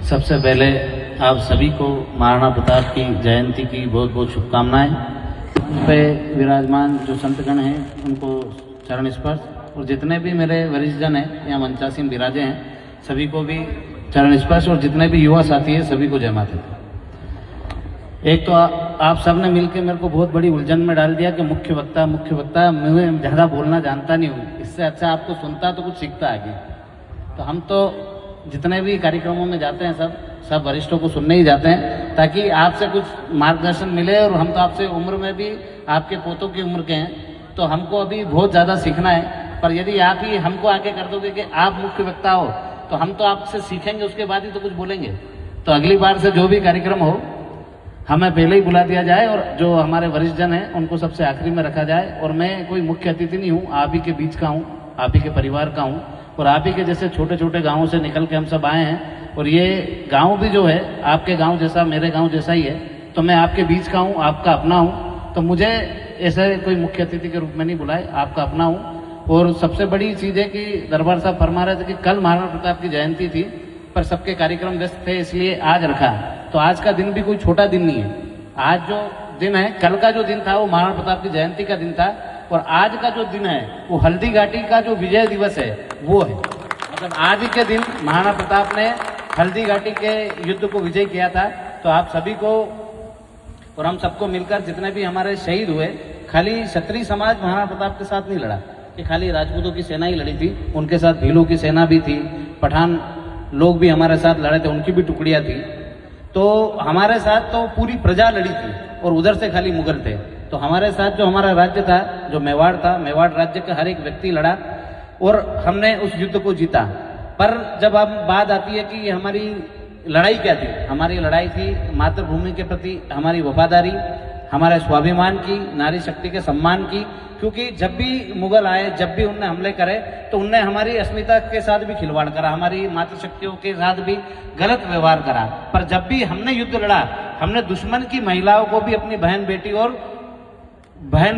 सबसे पहले आप सभी को महाराणा प्रताप की जयंती की बहुत बहुत शुभकामनाएं। मंच पे विराजमान जो संतगण हैं उनको चरण स्पर्श, और जितने भी मेरे वरिष्ठ जन हैं या मंचासीन विराजे हैं सभी को भी चरण स्पर्श, और जितने भी युवा साथी हैं सभी को जय माता दी। एक तो आप सब ने मिलकर मेरे को बहुत बड़ी उलझन में डाल दिया कि मुख्य वक्ता मैं ज़्यादा बोलना जानता नहीं हूँ, इससे अच्छा आपको सुनता तो कुछ सीखता आगे। तो हम तो जितने भी कार्यक्रमों में जाते हैं सब वरिष्ठों को सुनने ही जाते हैं ताकि आपसे कुछ मार्गदर्शन मिले, और हम तो आपसे उम्र में भी आपके पोतों की उम्र के हैं, तो हमको अभी बहुत ज़्यादा सीखना है। पर यदि आप ही हमको आगे कर दोगे कि आप मुख्य वक्ता हो तो हम तो आपसे सीखेंगे, उसके बाद ही तो कुछ बोलेंगे। तो अगली बार से जो भी कार्यक्रम हो हमें पहले ही बुला दिया जाए, और जो हमारे वरिष्ठ जन हैं उनको सबसे आखिरी में रखा जाए। और मैं कोई मुख्य अतिथि नहीं हूँ, आप ही के बीच का हूँ, आप ही के परिवार का हूँ, और आप ही के जैसे छोटे छोटे गाँवों से निकल के हम सब आए हैं। और ये गांव भी जो है आपके गांव जैसा, मेरे गांव जैसा ही है, तो मैं आपके बीच का हूँ, आपका अपना हूँ। तो मुझे ऐसे कोई मुख्य अतिथि के रूप में नहीं बुलाए, आपका अपना हूँ। और सबसे बड़ी चीज़ है कि दरबार साहब फरमा रहे थे कि कल महाराणा प्रताप की जयंती थी, पर सबके कार्यक्रम व्यस्त थे इसलिए आज रखा। तो आज का दिन भी कोई छोटा दिन नहीं है। आज जो दिन है, कल का जो दिन था वो महाराणा प्रताप की जयंती का दिन था, और आज का जो दिन है वो हल्दी घाटी का जो विजय दिवस है वो है। मतलब आज ही के दिन महाराणा प्रताप ने हल्दी घाटी के युद्ध को विजय किया था। तो आप सभी को और हम सबको मिलकर जितने भी हमारे शहीद हुए, खाली क्षत्रिय समाज महाराणा प्रताप के साथ नहीं लड़ा कि खाली राजपूतों की सेना ही लड़ी थी, उनके साथ भीलों की सेना भी थी, पठान लोग भी हमारे साथ लड़े थे, उनकी भी टुकड़ियां थी। तो हमारे साथ तो पूरी प्रजा लड़ी थी, और उधर से खाली मुगल थे। तो हमारे साथ जो हमारा राज्य था, जो मेवाड़ था, मेवाड़ राज्य का हर एक व्यक्ति लड़ा और हमने उस युद्ध को जीता। पर जब अब बात आती है कि ये हमारी लड़ाई क्या थी, हमारी लड़ाई थी मातृभूमि के प्रति हमारी वफादारी, हमारे स्वाभिमान की, नारी शक्ति के सम्मान की। क्योंकि जब भी मुगल आए, जब भी उनने हमले करे, तो उनने हमारी अस्मिता के साथ भी खिलवाड़ करा, हमारी मातृशक्तियों के साथ भी गलत व्यवहार करा। पर जब भी हमने युद्ध लड़ा, हमने दुश्मन की महिलाओं को भी अपनी बहन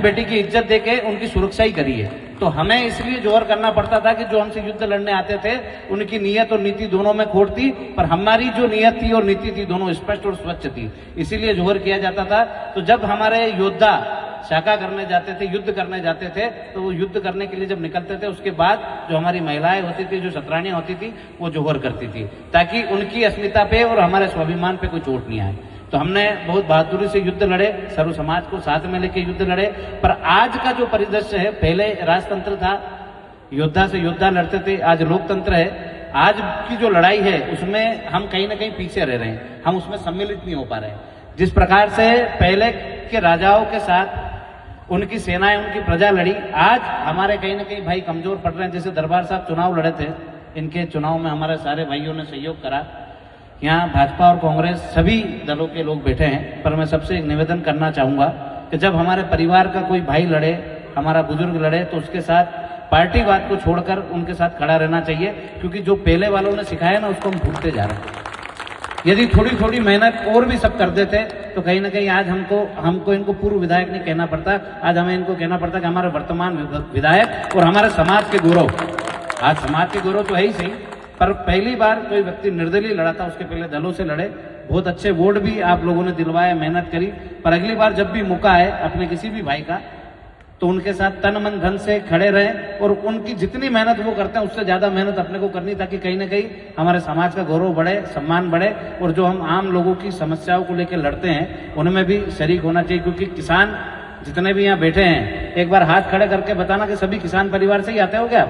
बेटी की इज्जत देके उनकी सुरक्षा ही करी है। तो हमें इसलिए जोर करना पड़ता था कि जो हमसे युद्ध लड़ने आते थे उनकी नीयत और नीति दोनों में खोट थी, पर हमारी जो नीयत थी और नीति थी दोनों स्पष्ट और स्वच्छ थी, इसीलिए जोर किया जाता था। तो जब हमारे योद्धा शाखा करने जाते थे, युद्ध करने जाते थे, तो वो युद्ध करने के लिए जब निकलते थे उसके बाद जो हमारी महिलाएं होती थी, जो सतरानियां होती थी, वो जोहर करती थी ताकि उनकी अस्मिता पे और हमारे स्वाभिमान पे कोई चोट नहीं आए। तो हमने बहुत बहादुरी से युद्ध लड़े, सर्व समाज को साथ में लेके युद्ध लड़े। पर आज का जो परिदृश्य है, पहले राजतंत्र था, योद्धा से योद्धा लड़ते थे, आज लोकतंत्र है। आज की जो लड़ाई है उसमें हम कहीं ना कहीं पीछे रह रहे हैं, हम उसमें सम्मिलित नहीं हो पा रहे हैं। जिस प्रकार से पहले के राजाओं के साथ उनकी सेनाएं, उनकी प्रजा लड़ी, आज हमारे कहीं ना कहीं भाई कमजोर पड़ रहे हैं। जैसे दरबार साहब चुनाव लड़े थे, इनके चुनाव में हमारे सारे भाइयों ने सहयोग करा। यहाँ भाजपा और कांग्रेस सभी दलों के लोग बैठे हैं, पर मैं सबसे एक निवेदन करना चाहूँगा कि जब हमारे परिवार का कोई भाई लड़े, हमारा बुजुर्ग लड़े, तो उसके साथ पार्टीवाद को छोड़कर उनके साथ खड़ा रहना चाहिए। क्योंकि जो पहले वालों ने सिखाया ना, उसको हम भूलते जा रहे हैं। यदि थोड़ी थोड़ी मेहनत और भी सब कर देते तो कहीं ना कहीं आज हमको इनको पूर्व विधायक नहीं कहना पड़ता, आज हमें इनको कहना पड़ता कि हमारे वर्तमान विधायक और हमारे समाज के गौरव। आज समाज के गौरव तो है ही सही, पर पहली बार कोई व्यक्ति निर्दलीय लड़ा था, उसके पहले दलों से लड़े, बहुत अच्छे वोट भी आप लोगों ने दिलवाए, मेहनत करी। पर अगली बार जब भी मौका आए अपने किसी भी भाई का, तो उनके साथ तन मन धन से खड़े रहें, और उनकी जितनी मेहनत वो करते हैं उससे ज्यादा मेहनत अपने को करनी, ताकि कहीं ना कहीं हमारे समाज का गौरव बढ़े, सम्मान बढ़े, और जो हम आम लोगों की समस्याओं को लेकर लड़ते हैं उनमें भी शरीक होना चाहिए। क्योंकि किसान जितने भी यहाँ बैठे हैं, एक बार हाथ खड़े करके बताना कि सभी किसान परिवार से ही आते हो क्या?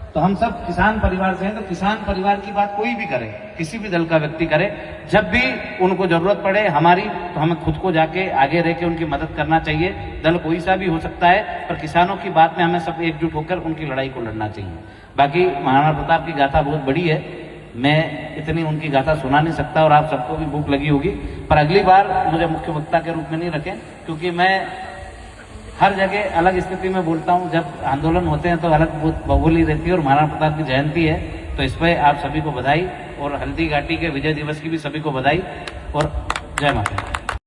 तो हम सब किसान परिवार से हैं। तो किसान परिवार की बात कोई भी करे, किसी भी दल का व्यक्ति करे, जब भी उनको जरूरत पड़े हमारी, तो हमें खुद को जाके आगे रह के उनकी मदद करना चाहिए। दल कोई सा भी हो सकता है, पर किसानों की बात में हमें सब एकजुट होकर उनकी लड़ाई को लड़ना चाहिए। बाकी महाराणा प्रताप की गाथा बहुत बड़ी है, मैं इतनी उनकी गाथा सुना नहीं सकता, और आप सबको भी भूख लगी होगी। पर अगली बार मुझे मुख्य वक्ता के रूप में नहीं रखें, क्योंकि मैं हर जगह अलग स्थिति में बोलता हूँ। जब आंदोलन होते हैं तो अलग बोली रहती है, और महाराणा प्रताप की जयंती है तो इस पर आप सभी को बधाई, और हल्दी घाटी के विजय दिवस की भी सभी को बधाई, और जय माता।